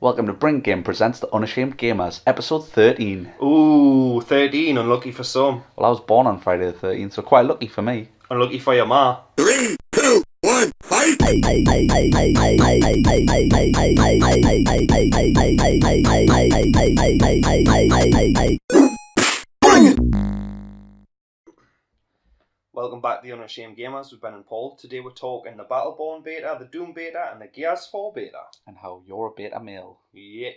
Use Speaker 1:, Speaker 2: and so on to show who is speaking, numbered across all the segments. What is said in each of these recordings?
Speaker 1: Welcome to Bring Game presents the Unashamed Gamers, episode 13.
Speaker 2: Ooh, 13, unlucky for some.
Speaker 1: Well, I was born on Friday the 13th, so quite lucky for me.
Speaker 2: Unlucky for your ma.
Speaker 3: 3, 2, 1, fight!
Speaker 2: Welcome back to the Unashamed Gamers with Ben and Paul. Today we're talking the Battleborn beta, the Doom beta, and the Gears 4 beta.
Speaker 1: And how you're a beta male.
Speaker 2: Yeah.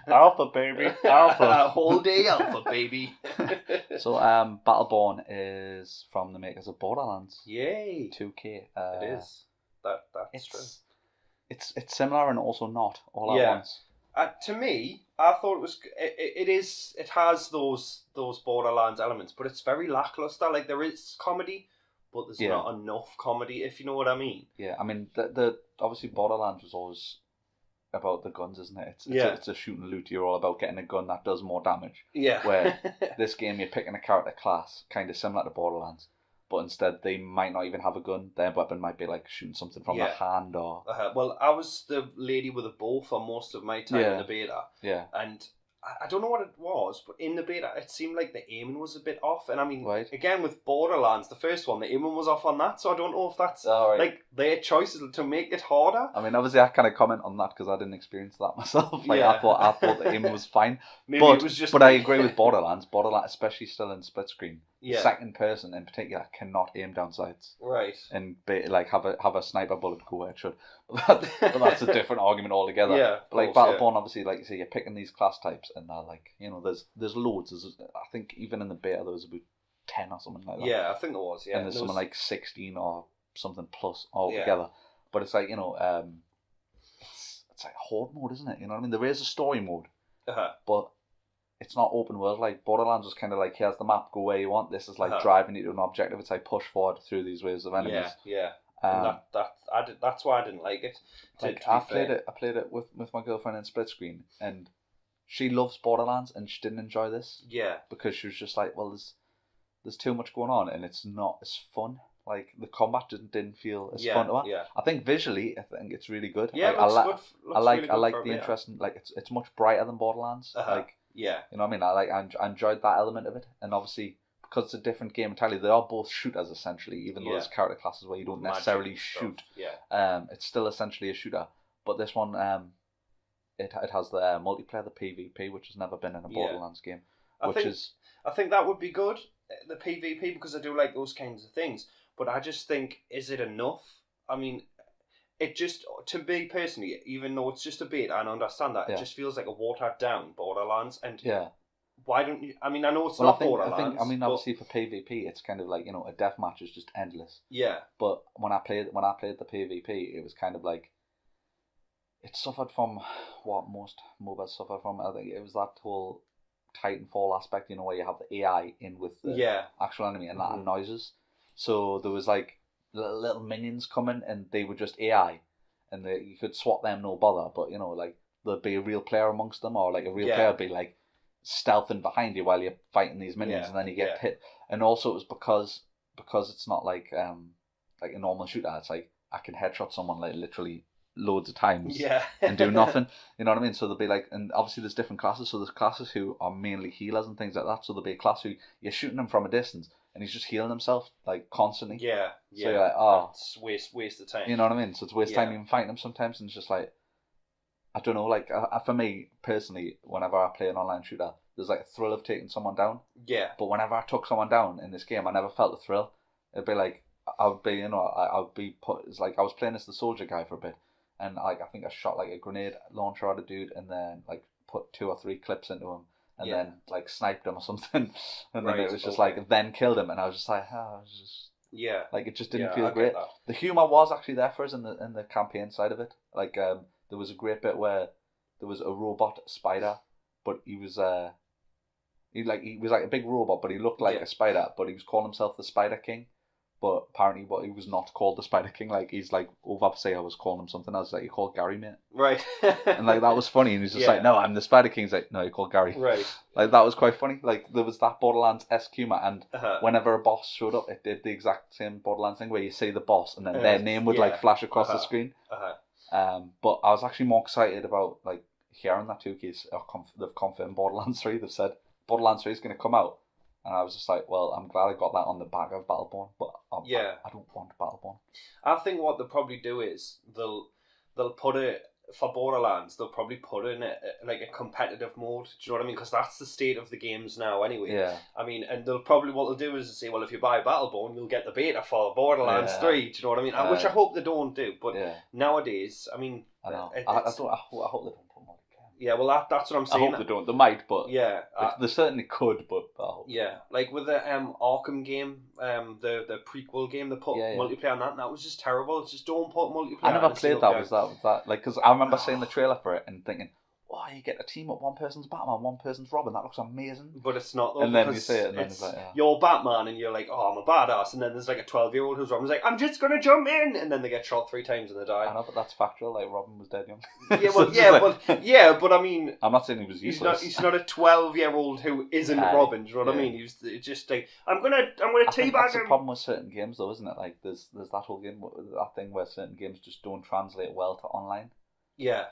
Speaker 1: Alpha, baby, alpha.
Speaker 2: Whole day alpha, baby.
Speaker 1: So, Battleborn is from the makers of Borderlands.
Speaker 2: Yay.
Speaker 1: 2K.
Speaker 2: It is. That's true.
Speaker 1: It's similar and also not all at once.
Speaker 2: To me, I thought it has those Borderlands elements, but it's very lackluster. Like, there is comedy, but there's not enough comedy, if you know what I mean.
Speaker 1: Yeah, I mean, the obviously Borderlands was always about the guns, isn't it? It's a shoot and loot. You're all about getting a gun that does more damage.
Speaker 2: Yeah.
Speaker 1: Where this game, you're picking a character class, kind of similar to Borderlands, but instead they might not even have a gun. Their weapon might be like shooting something from their hand or...
Speaker 2: Well, I was the lady with a bow for most of my time in the beta.
Speaker 1: Yeah.
Speaker 2: And I don't know what it was, but in the beta it seemed like the aiming was a bit off. And I mean, again, with Borderlands, the first one, the aiming was off on that. So I don't know if that's like their choices to make it harder.
Speaker 1: I mean, obviously I kind of comment on that because I didn't experience that myself. Like I thought the aiming was fine.
Speaker 2: Maybe it was just...
Speaker 1: But I agree with Borderlands, especially still in split screen.
Speaker 2: Yeah.
Speaker 1: Second person in particular cannot aim down sights.
Speaker 2: Right.
Speaker 1: And have a sniper bullet go where it should. But that's a different argument altogether.
Speaker 2: Yeah.
Speaker 1: But like Battleborn, obviously, like you say, you're picking these class types, and they're like, there's loads. I think even in the beta there was about 10 or something like that.
Speaker 2: Yeah, I think there was. Yeah.
Speaker 1: And there's something like 16 or something plus altogether. But it's like it's like horde mode, isn't it? You know what I mean? There is a story mode, but it's not open world. Like Borderlands was kind of like, here's the map, go where you want. This is like driving you to an objective. It's like push forward through these waves of enemies.
Speaker 2: Yeah. That's why I didn't like it.
Speaker 1: I played it with my girlfriend in split screen, and she loves Borderlands, and she didn't enjoy this.
Speaker 2: Yeah. Because
Speaker 1: she was just like, well, there's too much going on, and it's not as fun. Like the combat didn't feel as fun to her.
Speaker 2: Yeah.
Speaker 1: I think visually, I think it's really good.
Speaker 2: Yeah,
Speaker 1: like,
Speaker 2: I
Speaker 1: like the interesting. Like it's much brighter than Borderlands. Like.
Speaker 2: Yeah.
Speaker 1: You know what I mean? I enjoyed that element of it. And obviously, because it's a different game entirely, they are both shooters essentially, even though there's character classes where you don't necessarily shoot.
Speaker 2: Yeah.
Speaker 1: It's still essentially a shooter. But this one, it has the multiplayer, the PvP, which has never been in a Borderlands game. I
Speaker 2: think that would be good, the PvP, because I do like those kinds of things. But I just think, is it enough? I mean... It just, to me personally, even though it's just a beta, and I understand that, it just feels like a watered down Borderlands. And why don't you? I mean, I know it's not Borderlands.
Speaker 1: Obviously for PvP, it's kind of like, a deathmatch is just endless.
Speaker 2: Yeah.
Speaker 1: But when I played the PvP, it was kind of like, it suffered from what most MOBAs suffer from. I think it was that whole Titanfall aspect, where you have the AI in with the actual enemy, and that annoys us. So there was like little minions coming, and they were just AI, and you could swat them no bother, but like there'd be a real player amongst them, or like a real player would be like stealthing behind you while you're fighting these minions, and then you get hit. And also it was because it's not like a normal shooter. It's like I can headshot someone like literally loads of times and do nothing. You know what I mean? So there'll be like, and obviously there's different classes. So there's classes who are mainly healers and things like that. So there'll be a class who you're shooting them from a distance, and he's just healing himself like constantly.
Speaker 2: Yeah.
Speaker 1: So you're like,
Speaker 2: it's waste of time.
Speaker 1: You know what I mean? So it's waste time even fighting him sometimes, and it's just like, I don't know. Like for me personally, whenever I play an online shooter, there's like a thrill of taking someone down.
Speaker 2: Yeah.
Speaker 1: But whenever I took someone down in this game, I never felt the thrill. It'd be like I would be put. It's like I was playing as the soldier guy for a bit, and like I think I shot like a grenade launcher at a dude, and then like put 2 or 3 clips into him. And then like sniped him or something, and then it was just like then killed him, and I was just like, like it just didn't feel great. The humor was actually there for us in the campaign side of it. Like there was a great bit where there was a robot spider, but he was like a big robot, but he looked like a spider, but he was calling himself the Spider King. But apparently, he was not called the Spider King. Like he's like overseer was calling him something else. Like he called Gary, mate.
Speaker 2: Right.
Speaker 1: And like that was funny. And he's just like, no, I'm the Spider King. He's like, no, you called Gary.
Speaker 2: Right.
Speaker 1: Like that was quite funny. Like there was that Borderlands-esque humor, and whenever a boss showed up, it did the exact same Borderlands thing where you see the boss, and then their name would like flash across the screen. But I was actually more excited about like hearing that 2K's they've confirmed Borderlands 3. They've said Borderlands 3 is going to come out, and I was just like, well, I'm glad I got that on the back of Battleborn, but I don't want Battleborn.
Speaker 2: I think what they'll probably do is they'll put it for Borderlands. They'll probably put in like a competitive mode. Do you know what I mean? Because that's the state of the games now, anyway.
Speaker 1: Yeah.
Speaker 2: I mean, and they'll probably what they'll do is say, well, if you buy Battleborn, you'll get the beta for Borderlands 3. Do you know what I mean? Which I hope they don't do. But nowadays, I mean,
Speaker 1: I know. I hope they don't put more.
Speaker 2: Yeah, well, that's what I'm saying.
Speaker 1: I hope they don't. They might, but they certainly could. But I hope.
Speaker 2: Yeah, like with the Arkham game, the prequel game, they put multiplayer on that, and that was just terrible. It's just don't put multiplayer.
Speaker 1: I never played that. Was that like? Because I remember seeing the trailer for it and thinking, wow, you get a team up. One person's Batman, one person's Robin. That looks amazing.
Speaker 2: But it's not. Though,
Speaker 1: and then you see it, and then it's like,
Speaker 2: you're Batman, and you're like, oh, I'm a badass. And then there's like a 12-year-old who's Robin's like, I'm just gonna jump in, and then they get shot 3 times and they die.
Speaker 1: I know, but that's factual. Like Robin was dead young.
Speaker 2: But I mean,
Speaker 1: I'm not saying he was useless.
Speaker 2: He's not a 12-year-old who isn't Robin. Do you know what I mean? He's just like, I'm gonna teabag him.
Speaker 1: That's the problem with certain games, though, isn't it? Like there's that whole game, that thing where certain games just don't translate well to online.
Speaker 2: Yeah.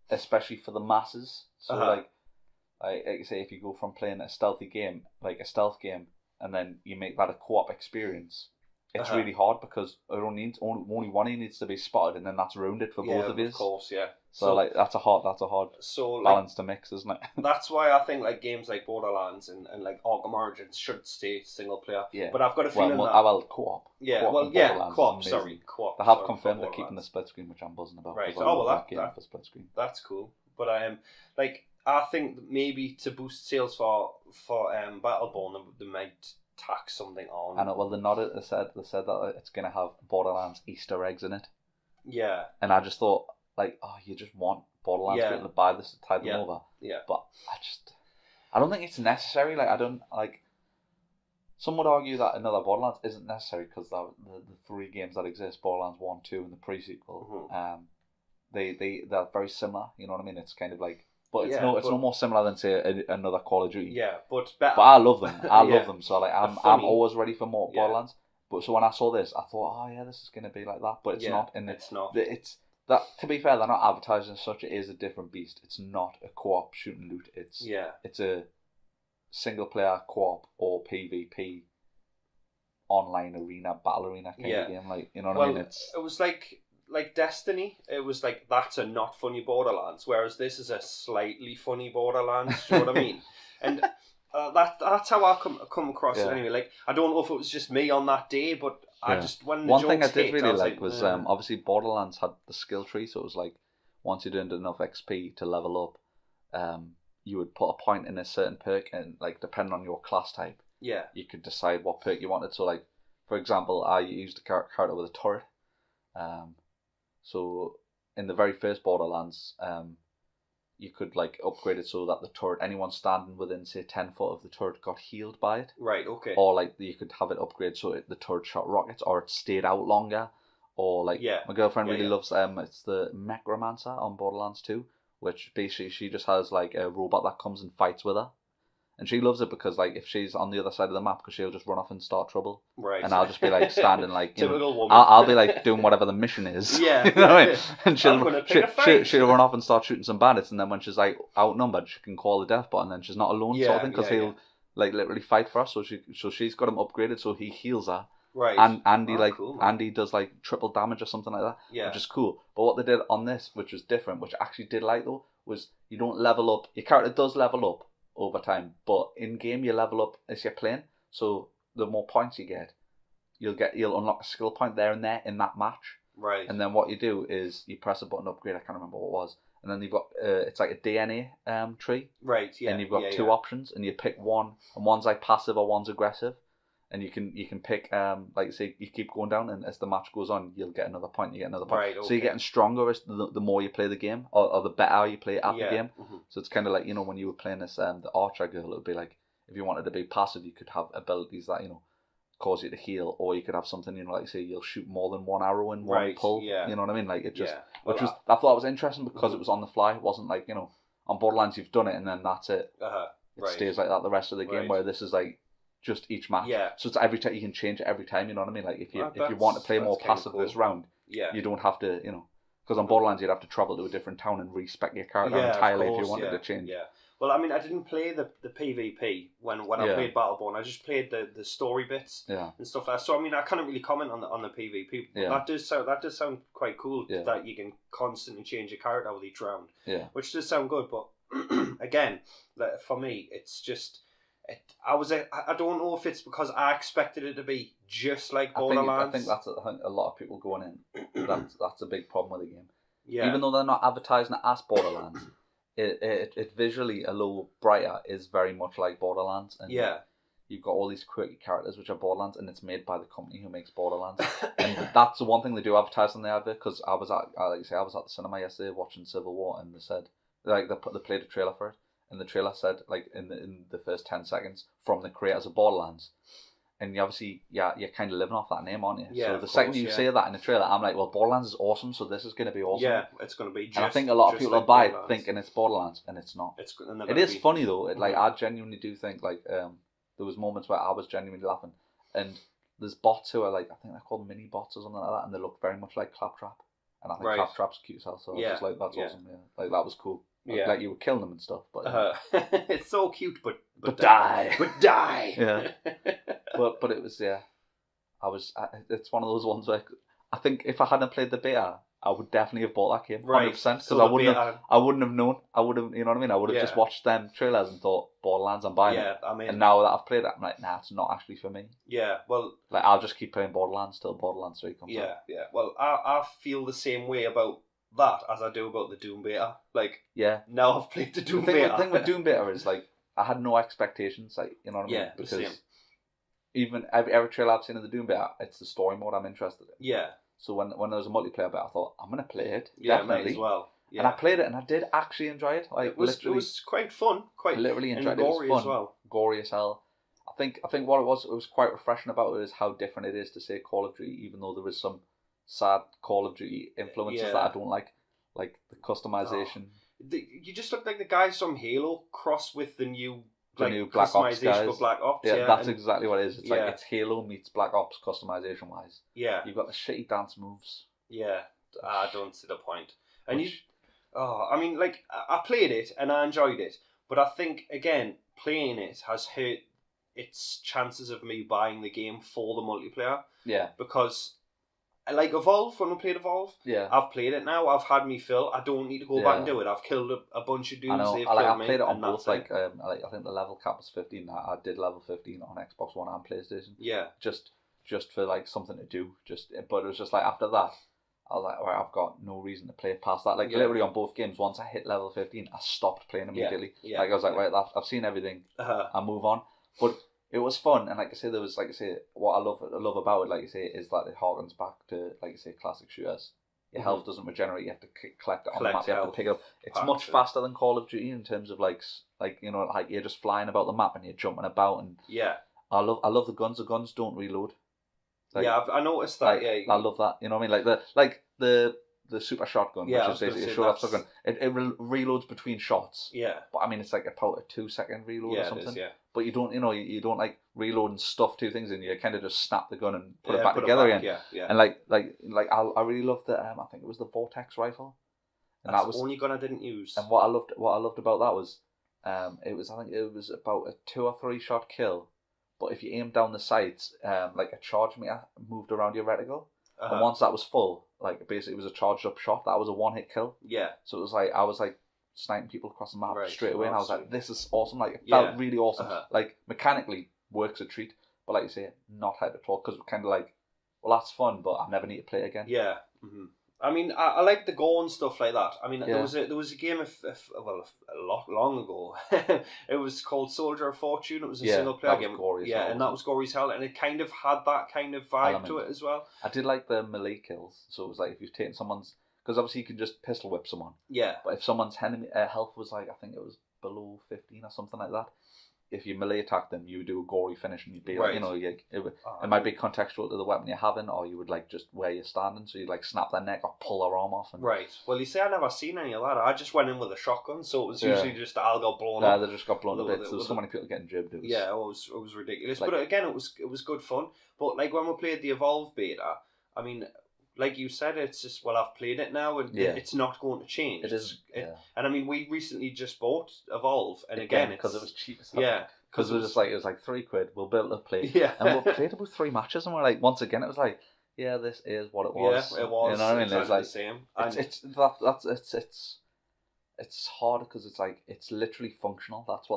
Speaker 1: Especially for the masses. So like you say, if you go from playing a stealthy game, like a stealth game, and then you make that a co-op experience, it's really hard because only one of you needs to be spotted, and then that's ruined it for both of you.
Speaker 2: Of course, yeah.
Speaker 1: So like that's a hard balance to mix, isn't it?
Speaker 2: That's why I think like games like Borderlands and like Arkham Origins should stay single player.
Speaker 1: Yeah.
Speaker 2: But I've got a feeling
Speaker 1: co-op.
Speaker 2: Yeah. Co-op. Sorry, co-op.
Speaker 1: They have confirmed they're keeping the split screen, which I'm buzzing about.
Speaker 2: Right.
Speaker 1: For split screen.
Speaker 2: That's cool. But I think maybe to boost sales for Battleborn, they might tack something on.
Speaker 1: I know. Well, they said that it's going to have Borderlands Easter eggs in it.
Speaker 2: Yeah.
Speaker 1: And I just thought, like, oh, you just want Borderlands people to buy this to tide them over.
Speaker 2: Yeah.
Speaker 1: But I don't think it's necessary. Like, some would argue that another Borderlands isn't necessary because the 3 games that exist, Borderlands 1, 2, and the pre-sequel, they're very similar. You know what I mean? It's kind of like. But it's no more similar than say another Call of Duty.
Speaker 2: Yeah, but
Speaker 1: I love them. I love them. So like I'm always ready for more Borderlands. But so when I saw this, I thought, oh yeah, this is gonna be like that. But it's not. And
Speaker 2: it's not.
Speaker 1: It's that. To be fair, they're not advertising as such. It is a different beast. It's not a co-op shoot and loot. It's a single player co-op or PvP online arena battle arena kind of game. Like you know what I mean?
Speaker 2: It was like Destiny, it was like that's a not funny Borderlands, whereas this is a slightly funny Borderlands. Do you know what I mean? And that's how I come across it anyway. Like I don't know if it was just me on that day, but I just when the
Speaker 1: one thing I did really
Speaker 2: like
Speaker 1: was obviously Borderlands had the skill tree, so it was like once you'd earned enough XP to level up, you would put a point in a certain perk, and like depending on your class type, you could decide what perk you wanted. So like for example, I used a character with a turret. So in the very first Borderlands, you could like upgrade it so that the turret, anyone standing within say 10 foot of the turret got healed by it.
Speaker 2: Right. Okay.
Speaker 1: Or like you could have it upgrade so the turret shot rockets, or it stayed out longer. Or like my girlfriend really loves it's the Necromancer on Borderlands 2, which basically she just has like a robot that comes and fights with her. And she loves it because, like, if she's on the other side of the map, because she'll just run off and start trouble.
Speaker 2: Right.
Speaker 1: And I'll just be, like, standing, like, you
Speaker 2: typical
Speaker 1: know,
Speaker 2: woman.
Speaker 1: I'll be, like, doing whatever the mission is.
Speaker 2: Yeah.
Speaker 1: You know what I mean? And
Speaker 2: she'll
Speaker 1: run off and start shooting some bandits, and then when she's, like, outnumbered, she can call the death bot, and then she's not alone, sort of thing, because he'll, like, literally fight for her. So she's got him upgraded, so he heals her.
Speaker 2: Right.
Speaker 1: And Andy,
Speaker 2: cool,
Speaker 1: Andy does, like, triple damage or something like that.
Speaker 2: Yeah.
Speaker 1: Which is cool. But what they did on this, which was different, which I actually did like, though, was you don't level up. Your character does level up over time, but in game you level up as you're playing, so the more points you get, you'll unlock a skill point there and there in that match.
Speaker 2: Right.
Speaker 1: And then what you do is you press a button upgrade, I can't remember what it was, and then you've got it's like a DNA tree.
Speaker 2: Right, yeah.
Speaker 1: And you've got two options, and you pick one, and one's like passive or one's aggressive. And you can pick like say you keep going down, and as the match goes on, you'll get another point. You get another point.
Speaker 2: Right, okay.
Speaker 1: So you're getting stronger as the more you play the game, or the better you play at the game.
Speaker 2: Mm-hmm.
Speaker 1: So it's kind of like, you know, when you were playing this the Archer girl, it would be like if you wanted to be passive, you could have abilities that, you know, cause you to heal, or you could have something, you know, like say you'll shoot more than one arrow in one pull. Yeah. You know what I mean? Like it just, I thought it was interesting because it was on the fly. It wasn't like, you know, on Borderlands you've done it and then that's it. It stays like that the rest of the game. Where this is like just each match.
Speaker 2: Yeah.
Speaker 1: So it's every time you can change it every time. You know what I mean? Like if you want to play more passive this round, you don't have to, you know, Because on Borderlands, you'd have to travel to a different town and respec your character entirely if you wanted to change.
Speaker 2: Yeah. Well, I mean, I didn't play the PvP when I played Battleborn. I just played the story bits and stuff like that. So I mean, I can't really comment on the PvP. But that does sound quite cool that you can constantly change your character with each round. Yeah. Which does sound good, but again, for me, it's just. I don't know if it's because I expected it to be just like Borderlands.
Speaker 1: I think that's a lot of people going in. That's a big problem with the game. Yeah. Even though they're not advertising it as Borderlands, it visually, although brighter, is very much like Borderlands. And you've got all these quirky characters which are Borderlands, and it's made by the company who makes Borderlands. And that's the one thing they do advertise on the advert. Because I was at the cinema yesterday watching Civil War, and they said they played a trailer for it. And the trailer said, like, in the first 10 seconds, from the creators of Borderlands. And you're kind of living off that name, aren't you? Yeah, so the second you say that in the trailer, I'm like, well, Borderlands is awesome, so this is going to be awesome.
Speaker 2: Yeah, it's going to be just.
Speaker 1: And I think a lot of people will buy it thinking it's Borderlands, and it's not. It is funny, though. I genuinely do think, like, there was moments where I was genuinely laughing. And there's bots who are, like, I think they're called mini bots or something like that, and they look very much like Claptrap. And I think Claptrap's cute as hell, so I was just like, that's awesome, Like, that was cool. Like you were killing them and stuff, but
Speaker 2: it's so cute, but
Speaker 1: die,
Speaker 2: but die.
Speaker 1: Yeah, but it was it's one of those ones where I think if I hadn't played the beta, I would definitely have bought that game 100% because I wouldn't have known. I would have, you know what I mean? I would have just watched them trailers and thought Borderlands, I'm buying it. I mean, and now that I've played it, I'm like, nah, it's not actually for me.
Speaker 2: Yeah, well,
Speaker 1: like I'll just keep playing Borderlands till Borderlands 3 comes out.
Speaker 2: Yeah. Well, I feel the same way about that as I do about the Doom beta. Like, now I've played the Doom beta.
Speaker 1: The thing with Doom beta is, like, I had no expectations, like, you know what I mean?
Speaker 2: Yeah,
Speaker 1: because even every trailer I've seen of the Doom beta, it's the story mode I'm interested in.
Speaker 2: Yeah.
Speaker 1: So when there was a multiplayer beta, I thought, I'm going to play it.
Speaker 2: Yeah,
Speaker 1: definitely.
Speaker 2: Might as well. Yeah.
Speaker 1: And I played it, and I did actually enjoy it. Like,
Speaker 2: it was quite fun. Quite
Speaker 1: literally enjoyed it.
Speaker 2: Gory
Speaker 1: it was fun,
Speaker 2: as well.
Speaker 1: Gory as hell. I think what it was quite refreshing about it is how different it is to, say, Call of Duty, even though there was some sad Call of Duty influences that I don't like the customization.
Speaker 2: You just look like the guys from Halo crossed with the new
Speaker 1: Black Ops guys.
Speaker 2: For Black Ops.
Speaker 1: Yeah, that's exactly what it is. It's like it's Halo meets Black Ops customization wise.
Speaker 2: Yeah,
Speaker 1: you've got the shitty dance moves.
Speaker 2: Yeah, I don't see the point. And I mean, like, I played it and I enjoyed it, but I think again playing it has hurt its chances of me buying the game for the multiplayer. Yeah, because. Like Evolve, when we played Evolve, I've played it now. I've had me fill. I don't need to go back and do it. I've killed a bunch of dudes.
Speaker 1: I played it on both. I think the level cap was 15. I did level 15 on Xbox One and PlayStation. Yeah, just for like something to do. But it was just like after that, I was like, all right, I've got no reason to play past that. Like literally on both games, once I hit level 15, I stopped playing immediately. Yeah. Like I was like, right, I've seen everything. I move on. But it was fun, and like I say, there was what I love about it, like you say, is that it harkens back to, like you say, classic shooters. Your health doesn't regenerate; you have to collect it on the map. You have to pick it up. It's much faster than Call of Duty in terms of like you know, like you're just flying about the map and you're jumping about, and I love the guns. The guns don't reload. Like,
Speaker 2: I noticed that.
Speaker 1: I love that. You know what I mean? Like the super shotgun, which is basically a short shotgun. It reloads between shots. Yeah. But I mean, it's like about a 2-second reload or something. It is, But you don't like reload and stuff two things in. You kind of just snap the gun and put it back together again. Yeah. And like I really loved the I think it was the Vortex rifle.
Speaker 2: And that was the only gun I didn't use.
Speaker 1: And what I loved about that was, it was about a 2 or 3 shot kill. But if you aim down the sights, like a charge meter moved around your reticle. And once that was full, like basically it was a charged up shot. That was a 1-hit kill. Yeah. So it was like I was like sniping people across the map straight away, and I was like, this is awesome. Like it felt really awesome. Like mechanically works a treat, but like you say, not hyped at all because we're kind of like, well, that's fun, but I never need to play it again.
Speaker 2: Yeah. Mm-hmm. I mean, I like the go and stuff like that. I mean, there was a game a long ago. It was called Soldier of Fortune. It was a single player game. And that was gory as hell, and it kind of had that kind of vibe to it as well.
Speaker 1: I did like the melee kills. So it was like if you've taken someone's, because obviously you can just pistol whip someone. Yeah. But if someone's health was like, I think it was below 15 or something like that. If you melee attack them, you would do a gory finish, and you'd be like, you know, it might be contextual to the weapon you're having, or you would like just where you're standing, so you'd like snap their neck or pull their arm off. And...
Speaker 2: Right. Well, you see, I never seen any of that. I just went in with a shotgun, so it was usually just I'll got blown up.
Speaker 1: Yeah, they just got blown to bits. There was so many people getting jibbed. It
Speaker 2: was ridiculous. Like, but again, it was good fun. But like when we played the Evolve beta, I mean, like you said, it's just, well, I've played it now, and it's not going to change.
Speaker 1: It is.
Speaker 2: And I mean, we recently just bought Evolve, and again,
Speaker 1: because it was cheap as
Speaker 2: hell.
Speaker 1: Because it was just like, it was like £3. We'll be able to play.
Speaker 2: Yeah.
Speaker 1: And we played about 3 matches, and we're like, once again, it was like, yeah, this is what it was.
Speaker 2: Yeah, it was.
Speaker 1: You know what I mean?
Speaker 2: Exactly
Speaker 1: it's like
Speaker 2: the same.
Speaker 1: It's hard because it's like, it's literally functional. That's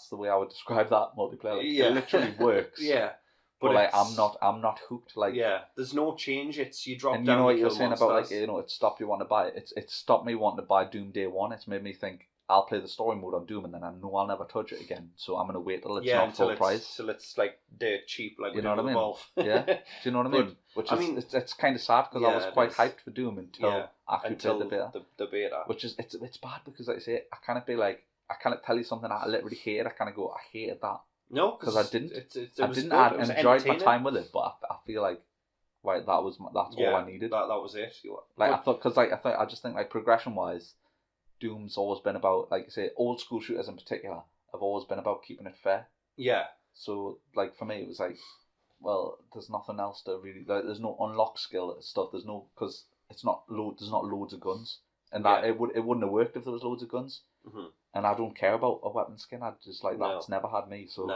Speaker 1: the way I would describe that multiplayer. Like, it literally works.
Speaker 2: Yeah.
Speaker 1: But like, I'm not hooked. Like,
Speaker 2: there's no change. It's you drop
Speaker 1: and
Speaker 2: down.
Speaker 1: You know what you're
Speaker 2: kill
Speaker 1: saying
Speaker 2: monsters.
Speaker 1: about, like, you know, it stopped you wanting to buy it. It's stopped me wanting to buy Doom day one. It's made me think, I'll play the story mode on Doom, and then I know I'll never touch it again. So I'm gonna wait till it's not full price.
Speaker 2: Till it's like dirt cheap, like
Speaker 1: you know what I mean?
Speaker 2: Evolve.
Speaker 1: Yeah. Do you know what I mean? Which is, it's kind of sad because I was quite hyped for Doom until I actually played the beta.
Speaker 2: The beta.
Speaker 1: Which is it's bad because, like I say, I kind of be like, I kind of tell you something I literally hate. I kind of go, I hated that.
Speaker 2: No,
Speaker 1: because I didn't.
Speaker 2: I
Speaker 1: enjoyed my time with it, but I feel like, right, that's all I needed.
Speaker 2: That was it.
Speaker 1: Like, I thought, because like I just think, like, progression wise, Doom's always been about, like you say, old school shooters in particular have always been about keeping it fair.
Speaker 2: Yeah.
Speaker 1: So, like, for me, it was like, well, there's nothing else to really, like, there's no unlock skill stuff. There's no, because there's not loads of guns, and that it wouldn't have worked if there was loads of guns.
Speaker 2: Mm-hmm.
Speaker 1: And I don't care about a weapon skin. I just like that's never had me. So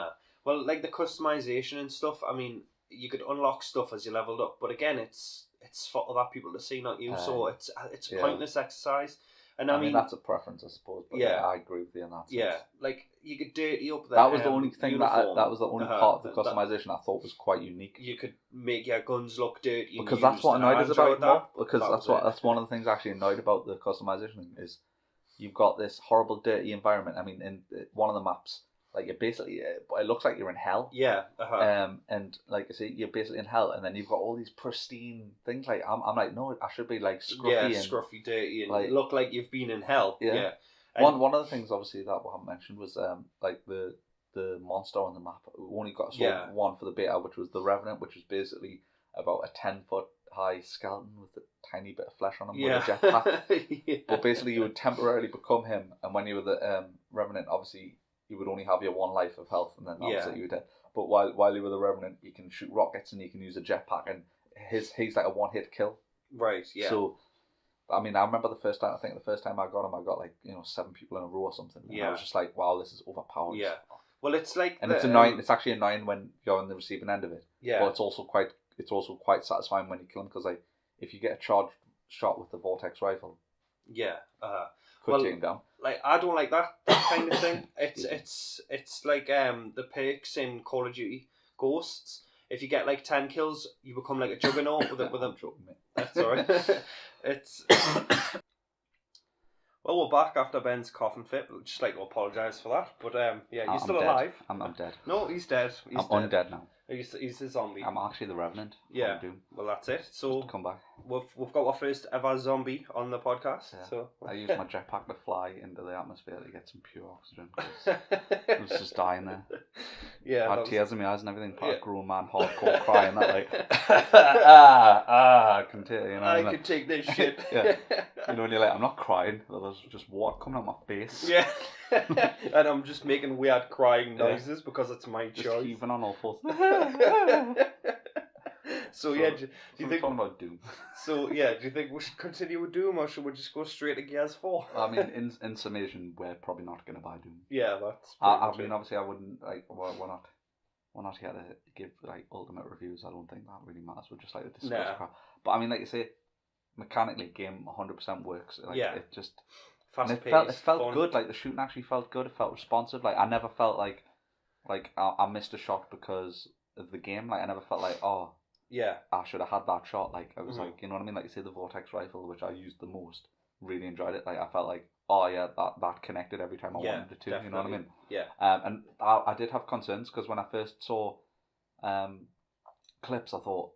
Speaker 2: well, like the customization and stuff. I mean, you could unlock stuff as you leveled up, but again, it's for other people to see, not you. So it's a pointless exercise. And I mean,
Speaker 1: that's a preference, I suppose. But I agree with you on that.
Speaker 2: Yeah, like you could dirty up
Speaker 1: that was the only thing that was the only part of the customization I thought was quite unique.
Speaker 2: You could make your guns look dirty
Speaker 1: because that's what annoyed us about it more. Because that's one of the things actually annoyed about the customization is you've got this horrible dirty environment. I mean, in one of the maps, like, you're basically, it looks like you're in hell.
Speaker 2: Yeah.
Speaker 1: And like I say, you're basically in hell, and then you've got all these pristine things. Like, I'm like, no, I should be like scruffy,
Speaker 2: scruffy, dirty, and
Speaker 1: like,
Speaker 2: look like you've been in hell. Yeah.
Speaker 1: And one of the things, obviously, that we haven't mentioned was like the monster on the map. We only got one for the beta, which was the Revenant, which was basically about a 10-foot high skeleton with a tiny bit of flesh on him with a jetpack. But basically, you would temporarily become him, and when you were the Revenant, obviously, you would only have your one life of health, and then that was it, you were dead. But while you were the Revenant, you can shoot rockets and you can use a jetpack, and he's like a one-hit kill.
Speaker 2: Right. Yeah.
Speaker 1: So, I mean, I remember the first time I got him, I got like 7 people in a row or something. And I was just like, wow, this is overpowered.
Speaker 2: Yeah. Well, it's like,
Speaker 1: and it's annoying. It's actually annoying when you're on the receiving end of it.
Speaker 2: Yeah.
Speaker 1: But it's also quite satisfying when you kill him, because like, if you get a charged shot with the Vortex rifle, could take him down.
Speaker 2: Like, I don't like that kind of thing. It's like the perks in Call of Duty Ghosts. If you get like 10 kills, you become like a juggernaut with a.
Speaker 1: Joking, mate.
Speaker 2: That's alright. It's. Well, we're back after Ben's coughing fit. I'd just like to apologise for that. But you're still alive.
Speaker 1: I'm dead.
Speaker 2: No, he's dead.
Speaker 1: I'm undead now.
Speaker 2: He's a zombie.
Speaker 1: I'm actually the Revenant.
Speaker 2: Yeah. Well, that's it. So
Speaker 1: come back.
Speaker 2: We've got our first ever zombie on the podcast. Yeah. So
Speaker 1: I used my jetpack to fly into the atmosphere to get some pure oxygen. I was just dying there.
Speaker 2: Yeah.
Speaker 1: I had tears in my eyes and everything. Part of grown man hardcore crying that like I can take
Speaker 2: I can take this shit.
Speaker 1: Yeah. You know, when you're like, I'm not crying, there's just water coming out my face.
Speaker 2: Yeah. And I'm just making weird crying noises because it's my
Speaker 1: just
Speaker 2: choice.
Speaker 1: Even on all fours.
Speaker 2: So yeah, do you think
Speaker 1: talking about Doom?
Speaker 2: So yeah, do you think we should continue with Doom, or should we just go straight to Gears 4?
Speaker 1: I mean, in summation, we're probably not going to buy Doom.
Speaker 2: Yeah, that's.
Speaker 1: I mean, obviously, I wouldn't like. We're not here to give like ultimate reviews. I don't think that really matters. We're just like to discuss crap. But I mean, like you say, mechanically, game 100% works. Like, it just.
Speaker 2: Fast
Speaker 1: it
Speaker 2: paced,
Speaker 1: felt
Speaker 2: fun.
Speaker 1: good. Like, the shooting actually felt good. It felt responsive. Like, I never felt like I missed a shot because of the game. Like, I never felt like, oh,
Speaker 2: yeah,
Speaker 1: I should have had that shot. Like, I was like, you know what I mean? Like, you say the Vortex rifle, which I used the most, really enjoyed it. Like, I felt like, oh yeah, that connected every time I wanted it to.
Speaker 2: Definitely.
Speaker 1: You know what I mean?
Speaker 2: Yeah.
Speaker 1: And I did have concerns because when I first saw clips, I thought,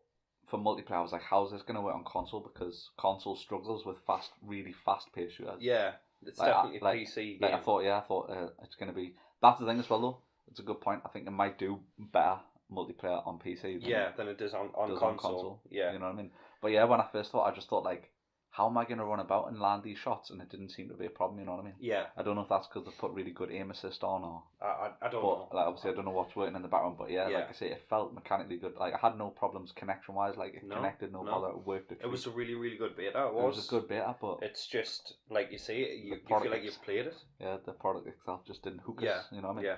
Speaker 1: for multiplayer, I was like, how's this going to work on console? Because console struggles with really fast paced shooters.
Speaker 2: Yeah, it's like, definitely a PC game.
Speaker 1: I thought it's going to be. That's the thing as well, though. It's a good point. I think it might do better multiplayer on PC
Speaker 2: than it does on console. Yeah.
Speaker 1: You know what I mean? But yeah, when I first thought, I just thought like, how am I going to run about and land these shots? And it didn't seem to be a problem, you know what I mean?
Speaker 2: Yeah.
Speaker 1: I don't know if that's because they've put really good aim assist on, or
Speaker 2: I don't know.
Speaker 1: like, obviously I don't know what's working in the background, but yeah, like I say, it felt mechanically good. Like, I had no problems connection wise. Like, it connected, no bother, it worked.
Speaker 2: It was a really, really good beta. It
Speaker 1: was a good beta, but
Speaker 2: it's just like you say, you feel like you've played it.
Speaker 1: Yeah, the product itself just didn't hook us.
Speaker 2: Yeah.
Speaker 1: You know what I mean?
Speaker 2: Yeah.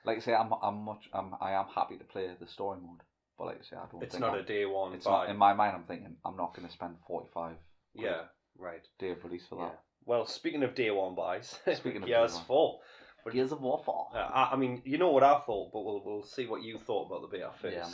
Speaker 1: Like I say, I am happy to play the story mode, but like I say, I don't.
Speaker 2: It's not a day one.
Speaker 1: It's not in my mind. I'm thinking I'm not going to spend 45.
Speaker 2: Yeah. Right.
Speaker 1: Day of release for that.
Speaker 2: Yeah. Well, speaking of day one buys,
Speaker 1: speaking of
Speaker 2: Gears 4.
Speaker 1: Gears of War 4.
Speaker 2: I mean, you know what I thought, but we'll see what you thought about the beta first.
Speaker 1: Yeah,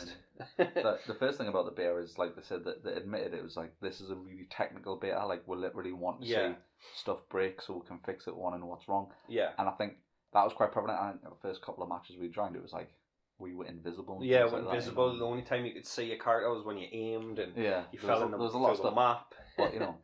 Speaker 1: I mean, the first thing about the beta is, like they said, that they admitted it was like, this is a really technical beta. Like, we literally want to see stuff break so we can fix it, want to know what's wrong.
Speaker 2: Yeah.
Speaker 1: And I think that was quite prevalent. I think the first couple of matches we joined, it was like we were invisible. And
Speaker 2: yeah,
Speaker 1: like
Speaker 2: invisible.
Speaker 1: That,
Speaker 2: the only time you could see your character was when you aimed and you fell in the
Speaker 1: stuff.
Speaker 2: map.
Speaker 1: But you know,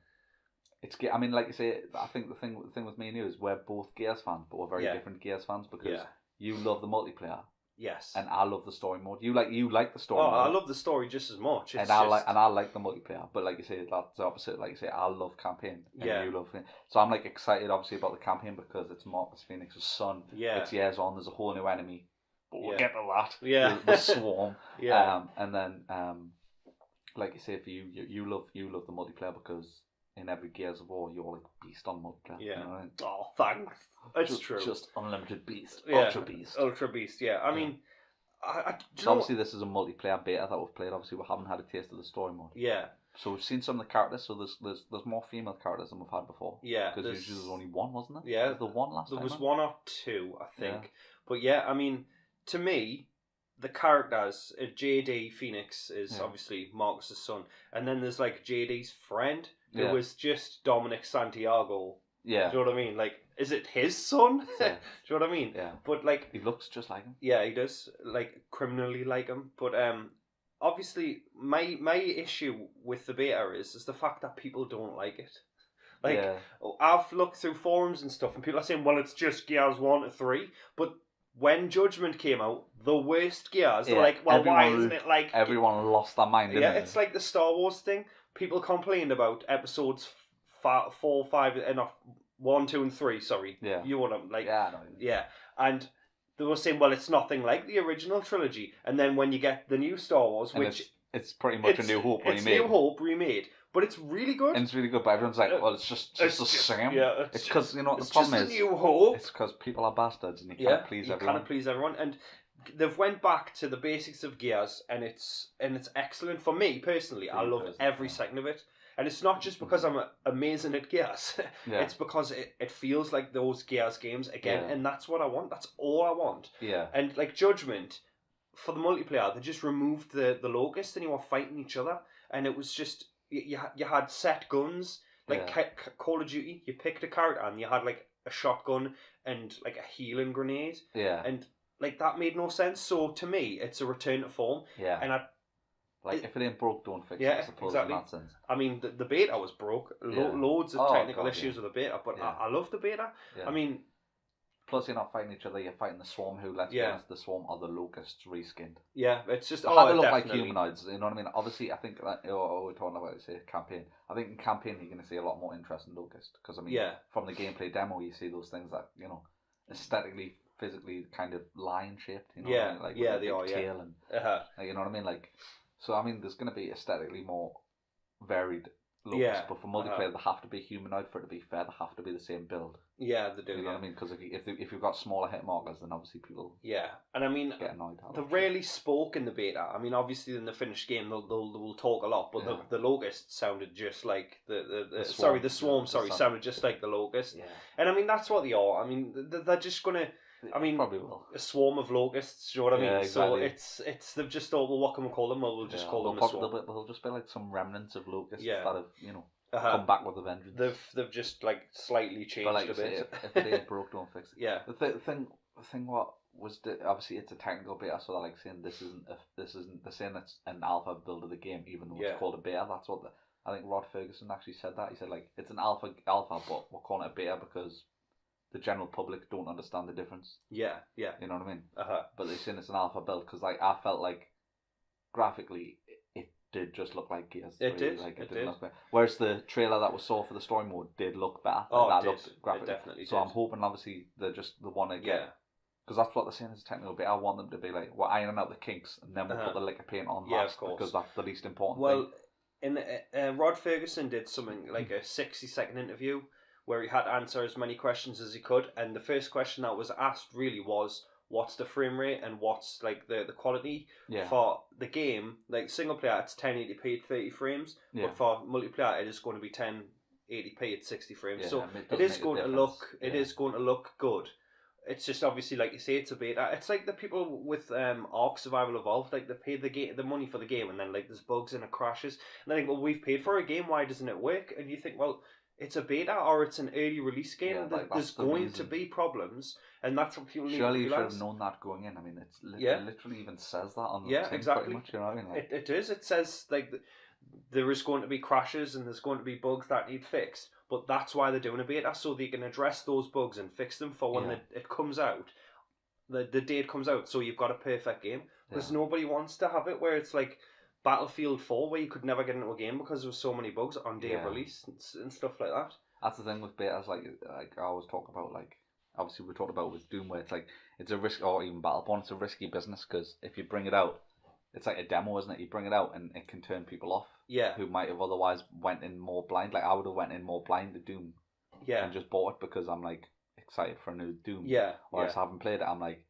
Speaker 1: I mean, like you say, I think the thing with me and you is we're both Gears fans, but we're very different Gears fans, because you love the multiplayer.
Speaker 2: Yes.
Speaker 1: And I love the story mode. You like the story mode.
Speaker 2: I love the story just as much.
Speaker 1: I like the multiplayer. But like you say, that's the opposite. Like you say, I love campaign. And you love it. So I'm like excited, obviously, about the campaign because it's Marcus Phoenix's son.
Speaker 2: Yeah.
Speaker 1: It's years on. There's a whole new enemy. But we'll get to that.
Speaker 2: Yeah.
Speaker 1: The swarm.
Speaker 2: Yeah.
Speaker 1: And then like you say, for you love the multiplayer because in every Gears of War you're like beast on multiplayer.
Speaker 2: Yeah.
Speaker 1: You know what I mean?
Speaker 2: Oh, thanks. It's true.
Speaker 1: Just unlimited beast.
Speaker 2: Yeah.
Speaker 1: Ultra beast.
Speaker 2: Yeah. I mean,
Speaker 1: so obviously this is a multiplayer beta that we've played. Obviously we haven't had a taste of the story mode.
Speaker 2: Yeah.
Speaker 1: So we've seen some of the characters. So there's more female characters than we've had before.
Speaker 2: Yeah.
Speaker 1: Because usually there's only one, wasn't there?
Speaker 2: Yeah.
Speaker 1: Was there one last time?
Speaker 2: There was one or two, I think. Yeah. But yeah, I mean, to me, the characters, JD Phoenix is obviously Marcus's son, and then there's like JD's friend who was just Dominic Santiago.
Speaker 1: Yeah.
Speaker 2: Do you know what I mean? Like, is it his son?
Speaker 1: Yeah.
Speaker 2: Do you know what I mean?
Speaker 1: Yeah.
Speaker 2: But like,
Speaker 1: he looks just like him.
Speaker 2: Yeah, he does. Like, criminally like him. But obviously, my issue with the beta is the fact that people don't like it. Like, I've looked through forums and stuff, and people are saying, well, it's just Gears 1 to 3. But when Judgment came out, the worst Gears, they're like, well, why isn't it like...
Speaker 1: Everyone lost their mind, didn't they?
Speaker 2: It's like the Star Wars thing. People complained about episodes 4, 5, and 1, 2, and 3, sorry.
Speaker 1: Yeah.
Speaker 2: You want to, like...
Speaker 1: Yeah, I know.
Speaker 2: Yeah. And they were saying, well, it's nothing like the original trilogy. And then when you get the new Star Wars,
Speaker 1: and
Speaker 2: which...
Speaker 1: It's pretty much a New Hope remade.
Speaker 2: It's New Hope remade. But it's really good.
Speaker 1: And it's really good, but everyone's like, well, it's just the same.
Speaker 2: Yeah,
Speaker 1: it's because, you know what the
Speaker 2: problem
Speaker 1: is?
Speaker 2: It's just a New Hope.
Speaker 1: It's because people are bastards and you can't please everyone.
Speaker 2: You can't please everyone. And they've went back to the basics of Gears, and it's excellent. For me, personally, I love every second of it. And it's not just because I'm amazing at Gears. It's because it feels like those Gears games again, and that's what I want. That's all I want.
Speaker 1: Yeah.
Speaker 2: And like Judgment, for the multiplayer, they just removed the Locust and you were fighting each other, and it was just... You had set guns, like Call of Duty, you picked a character and you had like a shotgun and like a healing grenade.
Speaker 1: Yeah.
Speaker 2: And like that made no sense. So to me, it's a return to form.
Speaker 1: Yeah.
Speaker 2: And
Speaker 1: if it ain't broke, don't fix it, I suppose,
Speaker 2: exactly.
Speaker 1: in that sense.
Speaker 2: I mean, the beta was broke. Loads of technical issues with the beta, but I love the beta.
Speaker 1: Yeah.
Speaker 2: I mean...
Speaker 1: Plus, you're not fighting each other, you're fighting the Swarm, who, let's be honest, the Swarm are the Locusts reskinned.
Speaker 2: Yeah, it's just...
Speaker 1: They had to look like humanoids, you know what I mean? Obviously, I think, we're talking about, say, campaign. I think in campaign, you're going to see a lot more interest in Locust. Because, I mean, from the gameplay demo, you see those things that, you know, aesthetically, physically kind of lion-shaped, you know what I mean? Like, with a big tail and, like, you know what I mean? Like, so, I mean, there's going to be aesthetically more varied Locusts, but for multiplayer, they have to be humanoid. For it to be fair, they have to be the same build.
Speaker 2: Yeah, they do.
Speaker 1: You know what I mean? Because if you've got smaller hit markers, then obviously people
Speaker 2: and I mean,
Speaker 1: get annoyed.
Speaker 2: They rarely spoke in the beta. I mean, obviously in the finished game they'll talk a lot, but the Locust sounded just like the Swarm sounded just like the Locust.
Speaker 1: Yeah.
Speaker 2: And I mean that's what they are. I mean they're just gonna. I mean,
Speaker 1: probably will.
Speaker 2: A swarm of locusts. Do you know what I mean?
Speaker 1: Yeah, exactly.
Speaker 2: So it's they've just thought, well, what can we call them? Well, we'll just call them a swarm.
Speaker 1: They'll just be like some remnants of locusts that have
Speaker 2: come
Speaker 1: back with a vengeance.
Speaker 2: They've just like slightly changed a bit.
Speaker 1: If it ain't broke, don't fix it.
Speaker 2: Yeah.
Speaker 1: The thing what was obviously it's a technical beta, so they're like saying this isn't they're saying it's an alpha build of the game, even though it's called a beta. That's what I think Rod Ferguson actually said that. He said like it's an alpha, but we're calling it a beta because the general public don't understand the difference.
Speaker 2: Yeah.
Speaker 1: You know what I mean?
Speaker 2: But
Speaker 1: they're saying it's an alpha build because like I felt like graphically did just look like Gears 3.
Speaker 2: It did,
Speaker 1: Like,
Speaker 2: it
Speaker 1: didn't
Speaker 2: did.
Speaker 1: look better. Whereas the trailer that we saw for the story mode did look better.
Speaker 2: Oh,
Speaker 1: Like,
Speaker 2: it
Speaker 1: that
Speaker 2: did.
Speaker 1: looked graphically.
Speaker 2: It definitely
Speaker 1: so
Speaker 2: did.
Speaker 1: I'm hoping, obviously, they're just the one to
Speaker 2: Yeah.
Speaker 1: get. Because that's what they're saying is a technical bit. I want them to be like, we're ironing out the kinks, and then we'll put the lick of paint on
Speaker 2: Yeah,
Speaker 1: last,
Speaker 2: of course.
Speaker 1: because that's the least important
Speaker 2: Well,
Speaker 1: thing.
Speaker 2: Rod Ferguson did something like a 60-second interview where he had to answer as many questions as he could, and the first question that was asked really was, what's the frame rate and what's like the quality for the game? Like single player, it's 1080p at 30 frames, but for multiplayer, it is going to be 1080p at 60 frames. So it is going to look, it is going to look good. It's just obviously, like you say, it's a beta. It's like the people with Ark Survival Evolved, like they pay the money for the game, and then like there's bugs and it crashes, and they think, well, we've paid for a game, why doesn't it work? And you think, well, it's a beta or it's an early release game.
Speaker 1: Yeah, like,
Speaker 2: there's going to be problems, and that's what people need to realize.
Speaker 1: Surely you should have known that going in. I mean, it literally even says that on the thing
Speaker 2: exactly.
Speaker 1: pretty much. You know what I mean? Like,
Speaker 2: it is. It says like there is going to be crashes and there's going to be bugs that need fixed. But that's why they're doing a beta, so they can address those bugs and fix them for when it comes out. The date comes out, so you've got a perfect game. Because nobody wants to have it where it's like Battlefield 4, where you could never get into a game because there was so many bugs on day of release and stuff like that.
Speaker 1: That's the thing with betas, like I always talk about, like, obviously we talked about with Doom, where it's like, it's a risk, or even Battleborn, it's a risky business, because if you bring it out, it's like a demo, isn't it? You bring it out and it can turn people off.
Speaker 2: Yeah.
Speaker 1: Who might have otherwise went in more blind. Like, I would have went in more blind to Doom. Yeah. And just bought it because I'm like excited for a new Doom.
Speaker 2: Yeah.
Speaker 1: Whereas I haven't played it, I'm like,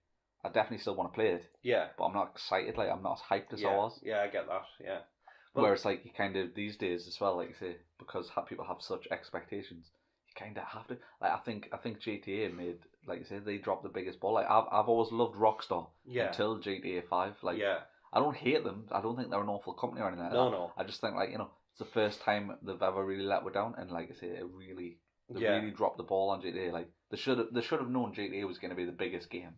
Speaker 1: I definitely still want to play it.
Speaker 2: Yeah.
Speaker 1: But I'm not excited. Like, I'm not as hyped as I was.
Speaker 2: Yeah, I get that. Yeah.
Speaker 1: Well, whereas like you kind of these days as well, like you say, because people have such expectations, you kind of have to. Like, I think GTA made, like you say, they dropped the biggest ball. Like, I've always loved Rockstar until GTA 5. Like, I don't hate them. I don't think they're an awful company or anything like that.
Speaker 2: No.
Speaker 1: I just think, like, you know, it's the first time they've ever really let me down, and like I say, they really dropped the ball on GTA. Like, they should have known GTA was going to be the biggest game,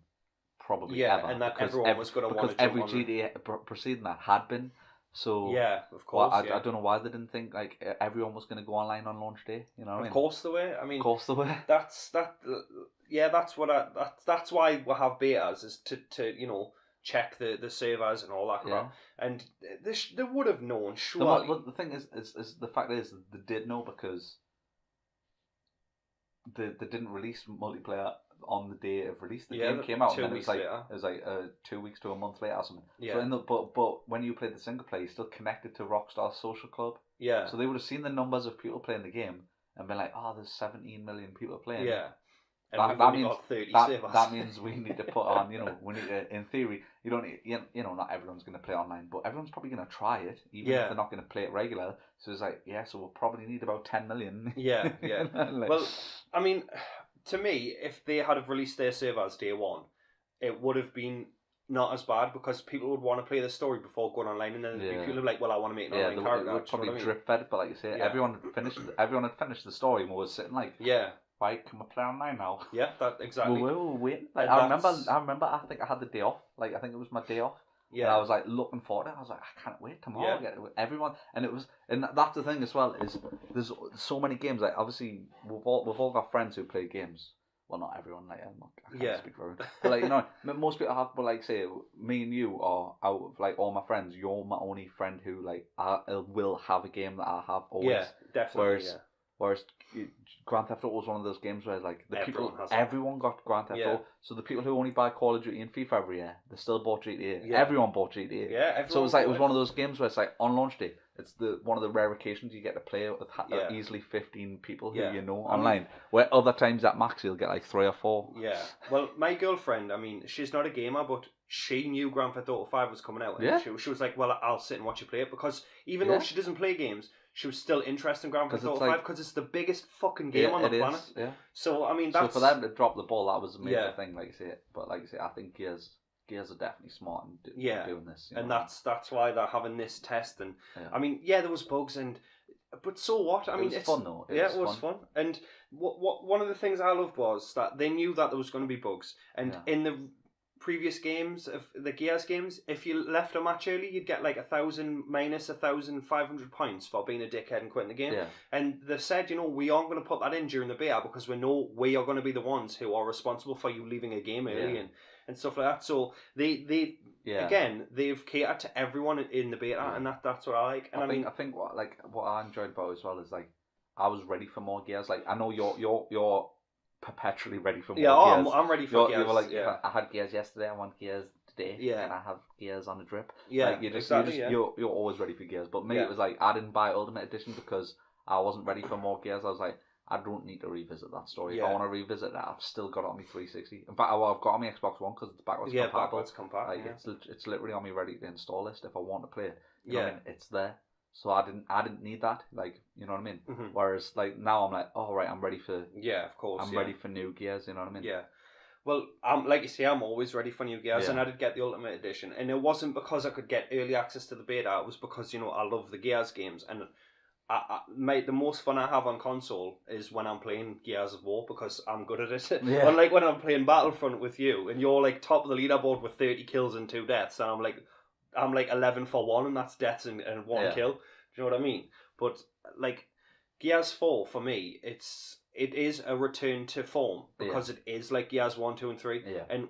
Speaker 1: probably ever.
Speaker 2: And that everyone was going to want to
Speaker 1: jump on every GTA preceding that had been. So
Speaker 2: yeah, of course.
Speaker 1: I don't know why they didn't think like everyone was going to go online on launch day. You know what I mean?
Speaker 2: Of course they were. I mean,
Speaker 1: of course they were.
Speaker 2: That's why we have betas, is to you know, check the servers and all that crap. And they would have known, surely.
Speaker 1: But the thing is the fact is they did know, because they didn't release multiplayer on the day of release. The game came out and then it was like 2 weeks to a month later or something. Yeah. So but when you played the single player, you're still connected to Rockstar's social club. Yeah. So they would have seen the numbers of people playing the game and been like, oh, there's 17 million people playing.
Speaker 2: Yeah.
Speaker 1: That means we need to put on, you know, we need to, in theory, you don't need, you know, not everyone's going to play online, but everyone's probably going to try it, even if they're not going to play it regular. So it's like, so we'll probably need about 10 million.
Speaker 2: Yeah. Like, well, I mean, to me, if they had have released their servers day one, it would have been not as bad, because people would want to play the story before going online, and then there'd be people like, well, I want to make an online character.
Speaker 1: It would probably drip fed, but like you say, everyone had finished the story and was sitting like, right, can we play online now?
Speaker 2: Yeah, that exactly.
Speaker 1: We'll wait. Like, I remember. I think I had the day off. Like, I think it was my day off. Yeah. And I was like looking forward to it. I was like, I can't wait tomorrow. Yeah. Everyone, and that's the thing as well, is there's so many games. Like, obviously we've all got friends who play games. Well, not everyone. Like, I can't speak for everyone. But like, you know, most people have. But like, say, me and you are out of like all my friends. You're my only friend who like will have a game that I have always.
Speaker 2: Yeah, definitely.
Speaker 1: Whereas Grand Theft Auto was one of those games where like everyone got Grand Theft Auto. So the people who only buy Call of Duty and FIFA every year, they still bought GTA. Yeah. Everyone bought GTA.
Speaker 2: Yeah,
Speaker 1: so it was one of those games where it's like on launch day, it's one of the rare occasions you get to play with easily 15 people who you know online. Where other times at max you'll get like 3 or 4.
Speaker 2: Yeah. Well, my girlfriend, I mean, she's not a gamer, but she knew Grand Theft Auto 5 was coming out, and she was like, well, I'll sit and watch you play it, because even though she doesn't play games, she was still interested in Grand Theft Auto 5 because it's the biggest fucking game on the planet. Yeah. So I mean, that's...
Speaker 1: So for them to drop the ball, that was a major thing, like you say. But like you say, I think Gears are definitely smart in doing this.
Speaker 2: And that's why they're having this test. And I mean, there was bugs, but so what? I mean,
Speaker 1: it was fun though.
Speaker 2: It was fun. And what one of the things I loved was that they knew that there was going to be bugs, and in the previous games of the Gears games, if you left a match early, you'd get like 1,000 minus 1,500 points for being a dickhead and quitting the game. Yeah. And they said, you know, we aren't going to put that in during the beta because we know we are going to be the ones who are responsible for you leaving a game early and stuff like that. So they again, they've catered to everyone in the beta, and that's what I like. And
Speaker 1: I think what I enjoyed about it as well is like I was ready for more Gears. Like I know you're perpetually ready for more Gears.
Speaker 2: I'm ready for Gears.
Speaker 1: You were like, I had Gears yesterday, I want Gears today, and I have Gears on a drip.
Speaker 2: Yeah,
Speaker 1: like,
Speaker 2: exactly.
Speaker 1: You're always ready for Gears. But me, it was like I didn't buy Ultimate Edition because I wasn't ready for more Gears. I was like, I don't need to revisit that story. If I want to revisit that, I've still got it on my 360. In fact, I've got it on my Xbox One because it's backwards compatible.
Speaker 2: Backwards compatible.
Speaker 1: Like, it's literally on my ready to install list if I want to play it. You know what I mean? It's there. So I didn't need that. Like, you know what I mean? Mm-hmm. Whereas like now I'm like, oh right, I'm ready for
Speaker 2: of course.
Speaker 1: I'm ready for new Gears. You know what I mean?
Speaker 2: Yeah. Well, like you say, I'm always ready for new Gears, and I did get the Ultimate Edition, and it wasn't because I could get early access to the beta. It was because I love the Gears games, and the most fun I have on console is when I'm playing Gears of War because I'm good at it. Yeah. Unlike when I'm playing Battlefront with you, and you're like top of the leaderboard with 30 kills and 2 deaths, and I'm like 11 for 1, and that's deaths and 1 kill. Do you know what I mean? But like Gears 4 for me, it is a return to form because it is like Gears 1, 2, and 3. Yeah. And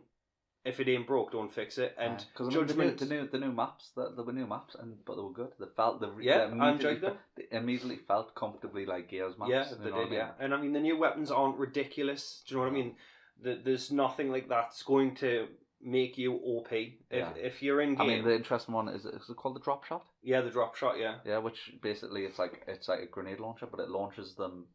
Speaker 2: if it ain't broke, don't fix it. And
Speaker 1: because
Speaker 2: Judgment,
Speaker 1: the new maps, there were new maps, but they were good. They
Speaker 2: I enjoyed them.
Speaker 1: They immediately felt comfortably like Gears maps.
Speaker 2: Yeah, they did. Yeah, and I mean the new weapons aren't ridiculous. Do you know what I mean? There's nothing like that's going to make you OP if you're in game.
Speaker 1: I mean, the interesting one is it called the drop shot?
Speaker 2: Yeah, the drop shot. Yeah.
Speaker 1: Yeah, which basically it's like a grenade launcher, but it launches them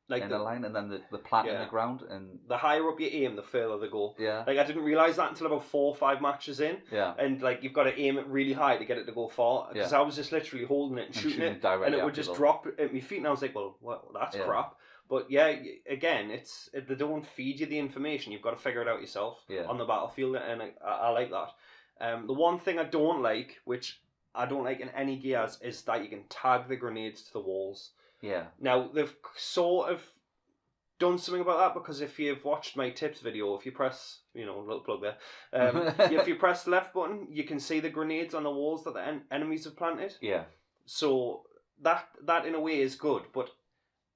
Speaker 1: like in a line, and then the plant in the ground, and
Speaker 2: the higher up you aim, the further they go.
Speaker 1: Yeah.
Speaker 2: Like I didn't realise that until about 4 or 5 matches in.
Speaker 1: Yeah.
Speaker 2: And like you've got to aim it really high to get it to go far. Because I was just literally holding it and shooting it, and it would just drop at my feet, and I was like, well, that's crap. But again, they don't feed you the information. You've got to figure it out yourself on the battlefield, and I like that. The one thing I don't like, which I don't like in any Gears, is that you can tag the grenades to the walls.
Speaker 1: Yeah.
Speaker 2: Now, they've sort of done something about that, because if you've watched my tips video, if you press, little plug there, if you press the left button, you can see the grenades on the walls that the enemies have planted.
Speaker 1: Yeah.
Speaker 2: So that in a way is good, but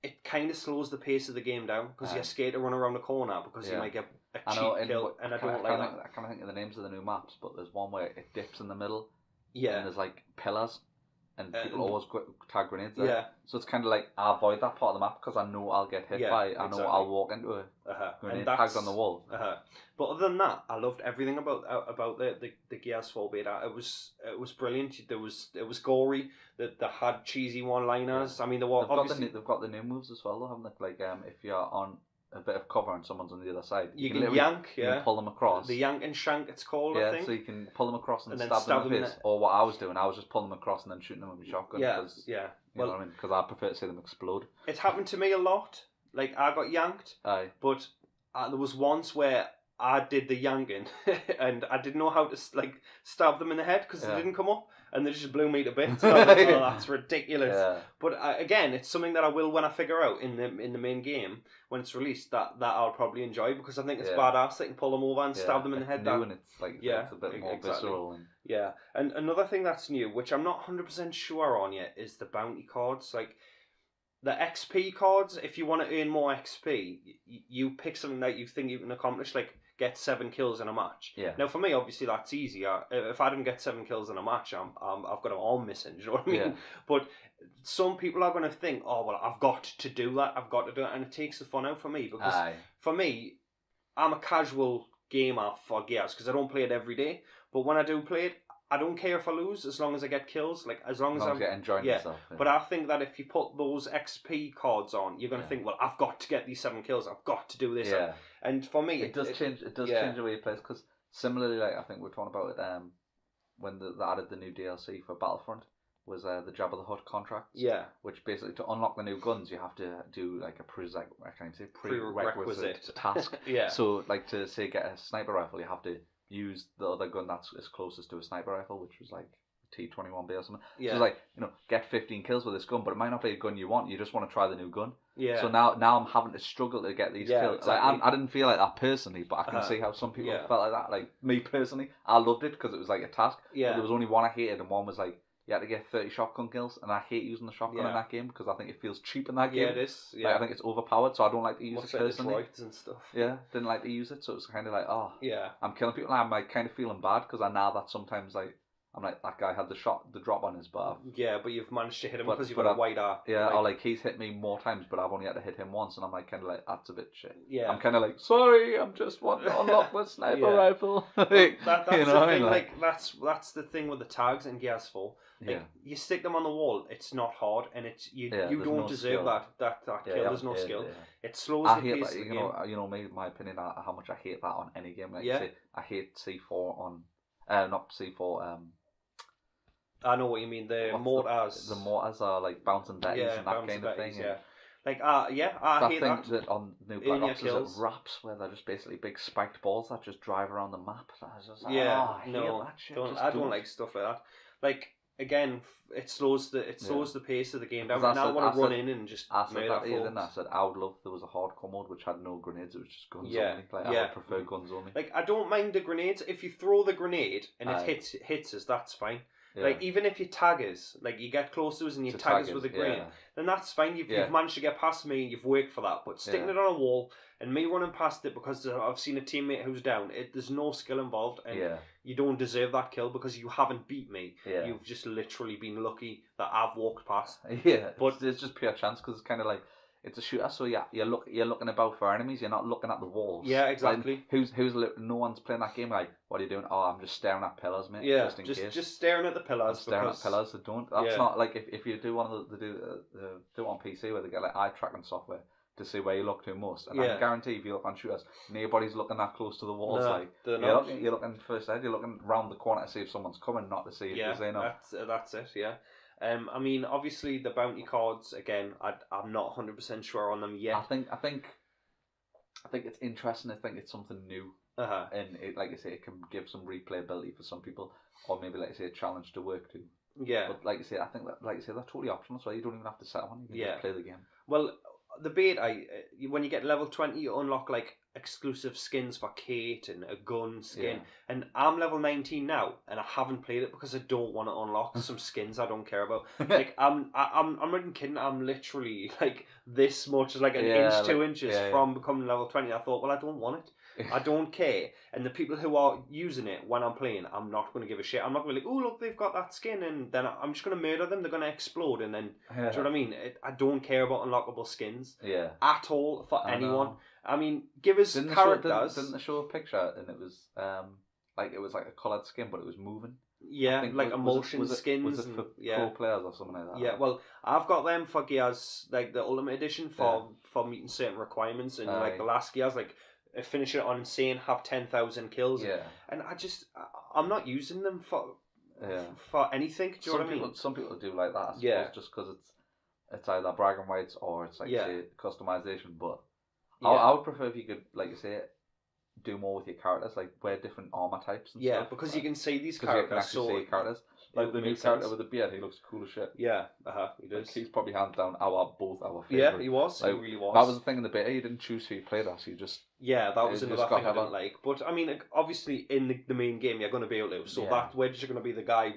Speaker 2: it kind of slows the pace of the game down, because you're scared to run around the corner because you might get a cheap kill, and I don't like that.
Speaker 1: I kind of think of the names of the new maps, but there's one where it dips in the middle, and there's like pillars, and people always tag grenades there. Yeah. So it's kind of like I avoid that part of the map because I know I'll get hit by. I know I'll walk into a grenade tagged on the wall.
Speaker 2: But other than that, I loved everything about the Gears 4 beta. It was brilliant. It was gory. They had cheesy one-liners. I mean, they've
Speaker 1: got the new moves as well, though, haven't they? Like if you're on a bit of cover and someone's on the other side,
Speaker 2: you can yank,
Speaker 1: you can pull them across.
Speaker 2: The yank and shank, it's called, I think.
Speaker 1: So you can pull them across and stab them in the face. Or what I was doing, I was just pulling them across and then shooting them with my shotgun. You know what I mean? Because I prefer to see them explode.
Speaker 2: It happened to me a lot. Like, I got yanked.
Speaker 1: Aye.
Speaker 2: But there was once where I did the yanking and I didn't know how to stab them in the head because they didn't come up, and they just blew me to bits. I was like, oh, that's ridiculous. Yeah. But again, it's something that I will, when I figure out in the main game when it's released, that I'll probably enjoy, because I think it's badass. They can pull them over and stab them in the head.
Speaker 1: New, and it's like it's a bit more visceral.
Speaker 2: And another thing that's new, which I'm not 100% sure on yet, is the bounty cards. Like the XP cards. If you want to earn more XP, you pick something that you think you can accomplish, like get 7 kills in a match. Yeah. Now for me, obviously that's easy. If I didn't get 7 kills in a match, I've got an arm missing. Do you know what I mean? Yeah. But some people are going to think, oh well, I've got to do that. I've got to do it, and it takes the fun out for me, because for me, I'm a casual gamer for Gears because I don't play it every day. But when I do play it, I don't care if I lose, as long as I get kills. Like as long as I'm
Speaker 1: enjoying myself. Yeah.
Speaker 2: But I think that if you put those XP cards on, you're going to think, well, I've got to get these 7 kills. I've got to do this. Yeah. And for me,
Speaker 1: it does change. It does change the way you play. Because similarly, like I think we were talking about it when they added the new DLC for Battlefront, was the Jabba the Hutt contracts. Yeah. Which basically, to unlock the new guns, you have to do like a prerequisite task. Yeah. So like to say get a sniper rifle, you have to use the other gun that's as closest to a sniper rifle, which was like T21B or something. Yeah. So it's like, get 15 kills with this gun, but it might not be a gun you want. You just want to try the new gun. Yeah. So now I'm having to struggle to get these kills. Exactly. Like, I didn't feel like that personally, but I can see how some people felt like that. Like me personally, I loved it because it was like a task. Yeah. But there was only one I hated, and one was like you had to get 30 shotgun kills, and I hate using the shotgun in that game because I think it feels cheap in that game.
Speaker 2: Yeah, it is. Yeah,
Speaker 1: like, I think it's overpowered, so I don't like to use it personally.
Speaker 2: Like the droids and stuff.
Speaker 1: Yeah, didn't like to use it, so it was kind of like,
Speaker 2: yeah,
Speaker 1: I'm killing people. And I'm like kind of feeling bad because I know that sometimes like I'm like, that guy had the drop on his butt.
Speaker 2: Yeah, but you've managed to hit him because you've got a wide arc.
Speaker 1: Yeah, or like he's hit me more times, but I've only had to hit him once, and I'm like kind of like, that's a bit shit.
Speaker 2: Yeah,
Speaker 1: I'm kind of like, sorry, I'm just want to unlock my sniper rifle.
Speaker 2: That's you know, the thing. Like that's the thing with the tags in Gears 4. Like, you stick them on the wall, it's not hard, and it's you don't deserve that kill. There's no skill. It slows the pace of the game.
Speaker 1: You know me, my opinion, how much I hate that on any game. Like, I hate C4 on, not C4.
Speaker 2: I know what you mean. The mortars.
Speaker 1: The mortars are like bouncing betties and that kind of thing.
Speaker 2: Yeah. Like, I hate
Speaker 1: that on New Black Ops is wraps where they're just basically big spiked balls that just drive around the map. I was just like, I hate that shit.
Speaker 2: I don't like stuff like that. Like, again, it slows the pace of the game down. I want to run in and just murder folks.
Speaker 1: I said I would love if there was a hardcore mode which had no grenades. It was just guns only. Like, I would prefer guns only.
Speaker 2: Like, I don't mind the grenades. If you throw the grenade and it hits us, that's fine. Yeah. Like, even if you tag us, like you get close to us and you tag us with a grenade, then that's fine. You've managed to get past me and you've worked for that. But sticking it on a wall and me running past it because I've seen a teammate who's down, there's no skill involved, and you don't deserve that kill because you haven't beat me. Yeah. You've just literally been lucky that I've walked past.
Speaker 1: Yeah, but it's just pure chance because it's kind of like, it's a shooter, so you're looking about for enemies. You're not looking at the walls.
Speaker 2: Yeah, exactly.
Speaker 1: Like, no one's playing that game. Like, what are you doing? Oh, I'm just staring at pillars, mate.
Speaker 2: Yeah,
Speaker 1: just in case.
Speaker 2: Just staring at the pillars.
Speaker 1: Staring at pillars. So don't. That's not like if you do one of the do it on PC where they get like eye tracking software to see where you look to most. And I can guarantee if you look on shooters, nobody's looking that close to the walls.
Speaker 2: No,
Speaker 1: like you're looking first ahead. You're looking round the corner to see if someone's coming, not to see if there's anyone.
Speaker 2: That's it. Yeah. I mean, obviously the bounty cards again. I'm not 100% sure on them yet.
Speaker 1: I think it's interesting. I think it's something new, and it, like I say, it can give some replayability for some people, or maybe like I say, a challenge to work to.
Speaker 2: Yeah.
Speaker 1: But like I say, I think that they're totally optional, so you don't even have to set one. You can just play the game.
Speaker 2: Well, the beta, when you get level 20, you unlock like exclusive skins for Kate and a gun skin. And I'm level 19 now, and I haven't played it because I don't want to unlock some skins I don't care about. Like I'm not even kidding. I'm literally like this much, like an inch, 2 inches from becoming level 20. I thought, well, I don't want it. I don't care. And the people who are using it when I'm playing, I'm not going to give a shit. I'm not going to be like, oh, look, they've got that skin, and then I'm just going to murder them. They're going to explode, and then, do you know what I mean? I don't care about unlockable skins at all for anyone. I mean, give us characters.
Speaker 1: Didn't they show a picture, and it was it was like a coloured skin, but it was moving?
Speaker 2: Yeah, like emulsion skins.
Speaker 1: Was it for pro players or something like that?
Speaker 2: Yeah, well, I've got them for Gears, like the Ultimate Edition, for meeting certain requirements, and like the last Gears, like, finish it on Insane, have 10,000 kills. Yeah. And I'm not using them for anything. Do you know what I mean?
Speaker 1: Some people do like that, I suppose, just because it's either bragging rights or it's like say, customization. But I would prefer if you could, like you say, do more with your characters, like wear different armor types and stuff.
Speaker 2: Yeah, because you can see these characters.
Speaker 1: You can actually see characters. Like the new character with the beard, he looks cool as shit.
Speaker 2: Yeah, he does.
Speaker 1: Like, he's probably hands down both our favourite.
Speaker 2: Yeah, he was. Like, he really was.
Speaker 1: That was the thing in the beta. You didn't choose who you played as. You just
Speaker 2: that was another thing I didn't like. But I mean, like, obviously in the main game, you're going to be able to. So that where you're going to be the guy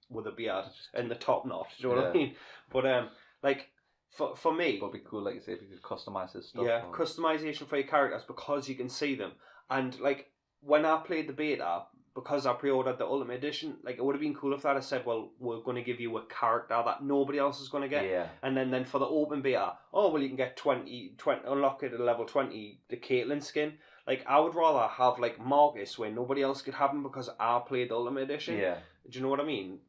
Speaker 2: with a beard and the top knot. Do you know what I mean? But like. For me,
Speaker 1: it'd be cool, like you say, if you could customize his stuff.
Speaker 2: Yeah, customization for your characters because you can see them. And like when I played the beta, because I pre-ordered the Ultimate Edition, like it would have been cool if that had said, "Well, we're going to give you a character that nobody else is going to get." Yeah. And then for the open beta, you can get 20 unlock it at level 20, the Caitlyn skin. Like I would rather have like Marcus where nobody else could have him because I played the Ultimate Edition. Yeah. Do you know what I mean?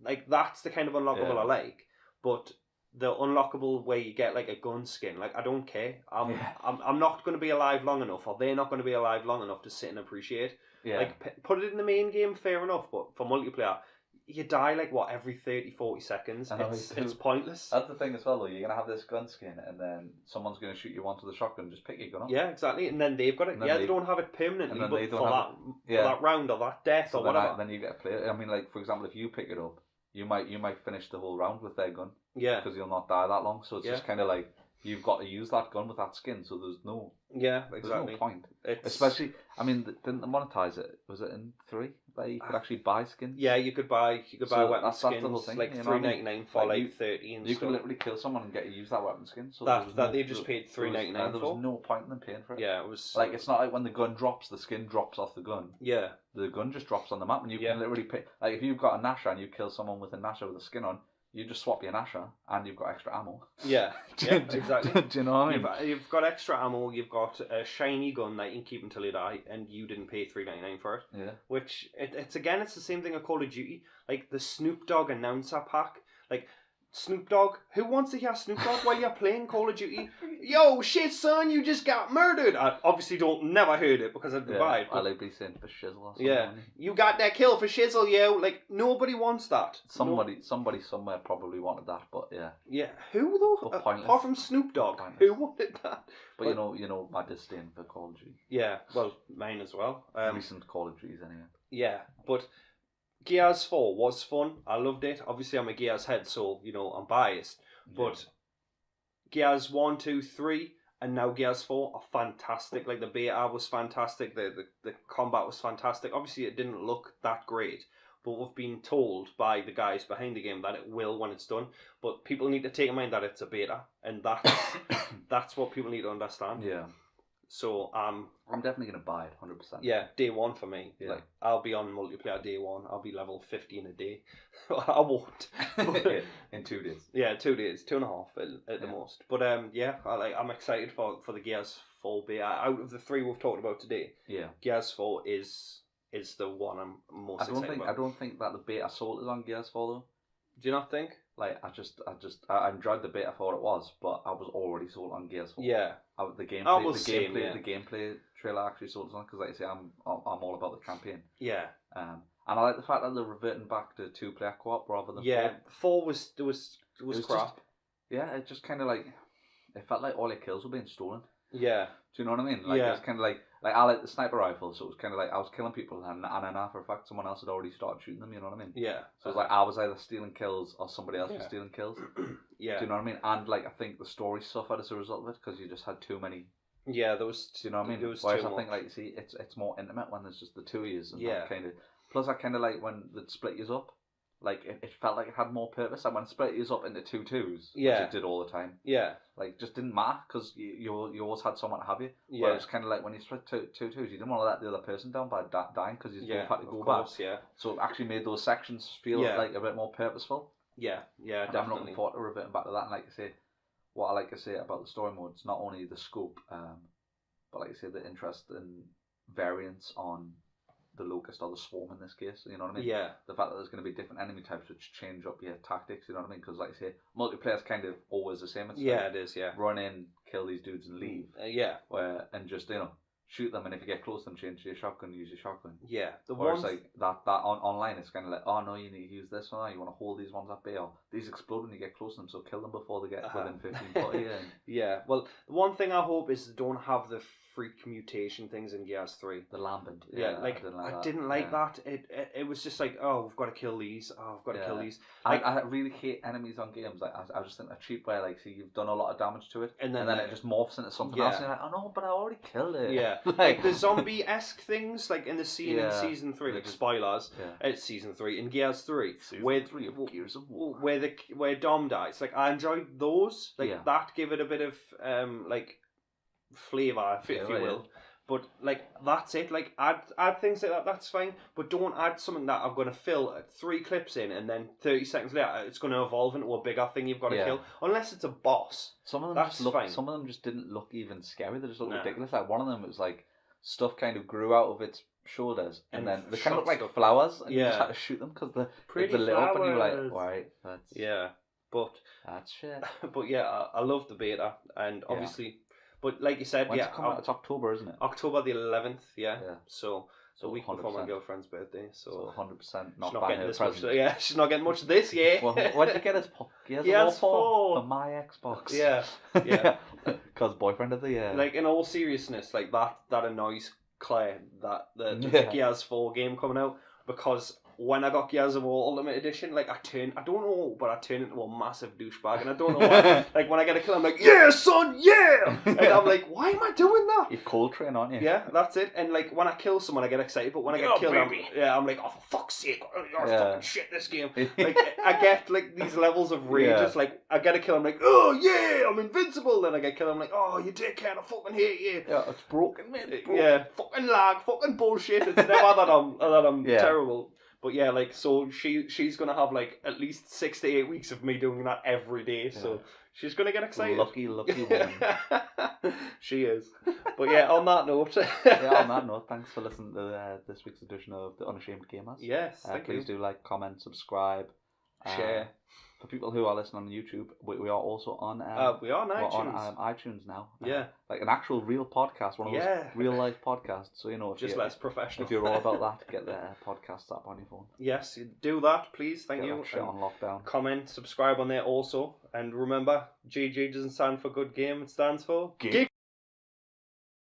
Speaker 2: Like that's the kind of unlockable I like, but. The unlockable where you get like a gun skin, like I don't care. I'm not going to be alive long enough, or they're not going to be alive long enough to sit and appreciate. Yeah. Like put it in the main game, fair enough, but for multiplayer, you die like every 30-40 seconds. It's pointless.
Speaker 1: That's the thing as well, though. You're gonna have this gun skin, and then someone's gonna shoot you onto the shotgun. Just pick your gun up.
Speaker 2: Yeah, exactly. And then they've got it. They don't have it permanently, but for that round or that death or whatever.
Speaker 1: Then you get to play it. I mean, like for example, if you pick it up. You might finish the whole round with their gun. Yeah. Because you'll not die that long. So it's just kind of like you've got to use that gun with that skin, so there's no
Speaker 2: exactly.
Speaker 1: There's no point. Especially, I mean, didn't they monetize it? Was it in 3 that you could actually buy skins?
Speaker 2: Yeah, you could buy weapon skins,
Speaker 1: the whole thing,
Speaker 2: like
Speaker 1: you know
Speaker 2: $3.99 for
Speaker 1: like
Speaker 2: 30 and
Speaker 1: you
Speaker 2: stuff.
Speaker 1: could literally kill someone and get to use that weapon skin. So
Speaker 2: they just paid $3.99 for.
Speaker 1: There was no point in them paying for it.
Speaker 2: Yeah, it was
Speaker 1: like, it's not like when the gun drops, the skin drops off the gun.
Speaker 2: Yeah,
Speaker 1: the gun just drops on the map, and you can literally pick. Like, if you've got a Nasher and you kill someone with a Nasher with a skin on, you just swap your Nasher and you've got extra ammo.
Speaker 2: Yeah, exactly.
Speaker 1: Do you know what I mean?
Speaker 2: You've got extra ammo, you've got a shiny gun that you can keep until you die, and you didn't pay $3.99 for it.
Speaker 1: Yeah.
Speaker 2: Which, it's the same thing at Call of Duty. Like, the Snoop Dogg announcer pack. Like, Snoop Dogg, who wants to hear Snoop Dogg while you're playing Call of Duty? Yo, shit, son, you just got murdered. I obviously never heard it because I'd buy it.
Speaker 1: I like be saying for shizzle or something.
Speaker 2: Yeah, you got that kill for shizzle, yo. Like, nobody wants that.
Speaker 1: Somebody somewhere probably wanted that, but yeah.
Speaker 2: Yeah, who though? Apart from Snoop Dogg, who wanted that?
Speaker 1: But you know my disdain for Call of Duty.
Speaker 2: Yeah, well, mine as well.
Speaker 1: Recent Call of Duties anyway.
Speaker 2: Yeah, but Gears 4 was fun. I loved it. Obviously, I'm a Gears head, so, I'm biased. But Gears 1, 2, 3, and now Gears 4 are fantastic. Like, the beta was fantastic. The combat was fantastic. Obviously, it didn't look that great. But we've been told by the guys behind the game that it will when it's done. But people need to take in mind that it's a beta. And that's what people need to understand.
Speaker 1: Yeah.
Speaker 2: So I'm
Speaker 1: definitely gonna buy it, 100%.
Speaker 2: Yeah, day one for me. Yeah. Like, I'll be on multiplayer day one. I'll be level 50 in a day. I won't.
Speaker 1: In 2 days.
Speaker 2: Yeah, 2 days, 2.5 at the most. But I'm excited for the Gears 4 beta. Out of the 3 we've talked about today, Gears 4 is the one I'm most excited about.
Speaker 1: I don't think that the beta sold is on Gears 4 though.
Speaker 2: Do you not think?
Speaker 1: Like, I enjoyed the beta for what it was, but I was already sold on Gears 4.
Speaker 2: Yeah.
Speaker 1: The gameplay trailer actually sold us on, because like I say, I'm all about the campaign.
Speaker 2: Yeah.
Speaker 1: And I like the fact that they're reverting back to 2-player co-op rather than
Speaker 2: 4 was crap.
Speaker 1: It just kind of like, it felt like all your kills were being stolen.
Speaker 2: Yeah.
Speaker 1: Do you know what I mean? Like, it's kind of like I like the sniper rifle, so it was kind of like I was killing people, and I know for a fact someone else had already started shooting them. You know what I mean?
Speaker 2: Yeah.
Speaker 1: So it was like I was either stealing kills or somebody else was stealing kills.
Speaker 2: Yeah.
Speaker 1: Do you know what I mean? And like, I think the story suffered as a result of it, because you just had too many.
Speaker 2: Yeah, there was.
Speaker 1: Do you know what I mean? Whereas I think, like, you see, it's more intimate when there's just the two of you. And kind of. Plus, I kind of like when they'd split you up. Like, it felt like it had more purpose. Like, when it split you up into 2 twos, which it did all the time.
Speaker 2: Yeah.
Speaker 1: Like, just didn't matter, because you always had someone to have you. Yeah. Whereas, kind of like when you split two twos, you didn't want to let the other person down by dying, because you both had to go back.
Speaker 2: Yeah.
Speaker 1: So it actually made those sections feel like a bit more purposeful.
Speaker 2: Yeah, yeah,
Speaker 1: and
Speaker 2: definitely.
Speaker 1: I'm looking forward to reverting back to that. And like I say, what I like to say about the story mode is not only the scope, but like I say, the interest in variance on the locust or the swarm in this case. You know what I mean?
Speaker 2: Yeah.
Speaker 1: The fact that there's going to be different enemy types which change up your tactics. You know what I mean? Because like I say, multiplayer's kind of always the same. It's
Speaker 2: it is. Yeah.
Speaker 1: Run in, kill these dudes, and leave. And just shoot them, and if you get close to them, change to your shotgun, use your shotgun.
Speaker 2: Yeah.
Speaker 1: Whereas like that online, it's kind of like, oh no, you need to use this one. You want to hold these ones at bay, or these explode when you get close to them, so kill them before they get within 15 foot of you.
Speaker 2: Yeah. Well, the one thing I hope is they don't have the freak mutation things in Gears 3.
Speaker 1: The lambent.
Speaker 2: Yeah, I didn't like that. It was just like, oh, we've got to kill these. Oh, we've got to kill these. Like,
Speaker 1: I really hate enemies on games. Like, I just think they're cheap, where like, see, you've done a lot of damage to it, and then it just morphs into something else, and you're like, oh no, but I already killed it.
Speaker 2: Yeah. Like the zombie-esque things, like in the scene in Season 3, like spoilers, it's Season 3, in Gears 3,
Speaker 1: Gears of War,
Speaker 2: where Dom dies. Like, I enjoyed those. Like, that gave it a bit of, like, flavour, if you will. But like, that's it. Like, add things like that, that's fine, but don't add something that I'm going to fill 3 clips in, and then 30 seconds later it's going to evolve into a bigger thing you've got to kill, unless it's a boss.
Speaker 1: Some of them just didn't look even scary. They just looked ridiculous. Like, one of them was like, stuff kind of grew out of its shoulders, and then they kind of looked like flowers, and you just had to shoot them because they lit up, and you were like, right, that's
Speaker 2: but
Speaker 1: that's shit.
Speaker 2: But yeah, I love the beta, and obviously. But like you said,
Speaker 1: when's it coming out? It's October, isn't it?
Speaker 2: October the 11th, So a week before my girlfriend's birthday. So
Speaker 1: 100% not buying her present.
Speaker 2: She's not getting much this year.
Speaker 1: Well, what did you get us? Gears 4 for my Xbox.
Speaker 2: Yeah.
Speaker 1: Because boyfriend of the year.
Speaker 2: Like, in all seriousness, like that annoys Claire, that the Gears 4 game coming out, because when I got Gears of War Ultimate Edition, like I turned into a massive douchebag, and I don't know why. Like when I get a kill, I'm like, yeah, son, yeah, and I'm like, why am I doing that?
Speaker 1: You're Coltrane, aren't you?
Speaker 2: Yeah, that's it. And like when I kill someone, I get excited, but when I get killed, I'm like, oh for fuck's sake, you're fucking shit this game. Like I get like these levels of rage. It's like I get a kill, I'm like, oh yeah, I'm invincible. Then I get killed, I'm like, oh you dickhead, I fucking hate you.
Speaker 1: Yeah, it's broken, man. It's broken.
Speaker 2: Yeah, fucking lag, fucking bullshit. It's never that I'm terrible. But yeah, like so she's gonna have like at least 6 to 8 weeks of me doing that every day. So she's gonna get excited.
Speaker 1: Lucky woman.
Speaker 2: She is. But yeah, on that note.
Speaker 1: On that note, thanks for listening to this week's edition of the Unashamed Gamers.
Speaker 2: Yes,
Speaker 1: please do like, comment, subscribe,
Speaker 2: share.
Speaker 1: For people who are listening on YouTube, we are also on.
Speaker 2: We are on iTunes.
Speaker 1: We're on iTunes now.
Speaker 2: Yeah,
Speaker 1: like an actual real podcast, one of those real life podcasts. So you know, if
Speaker 2: just less professional.
Speaker 1: If you're all about that, get the podcast app on your phone.
Speaker 2: Yes, do that, please. Thank you.
Speaker 1: Shit on lockdown.
Speaker 2: Comment, subscribe on there also, and remember, GG doesn't stand for good game. It stands for
Speaker 1: Geek.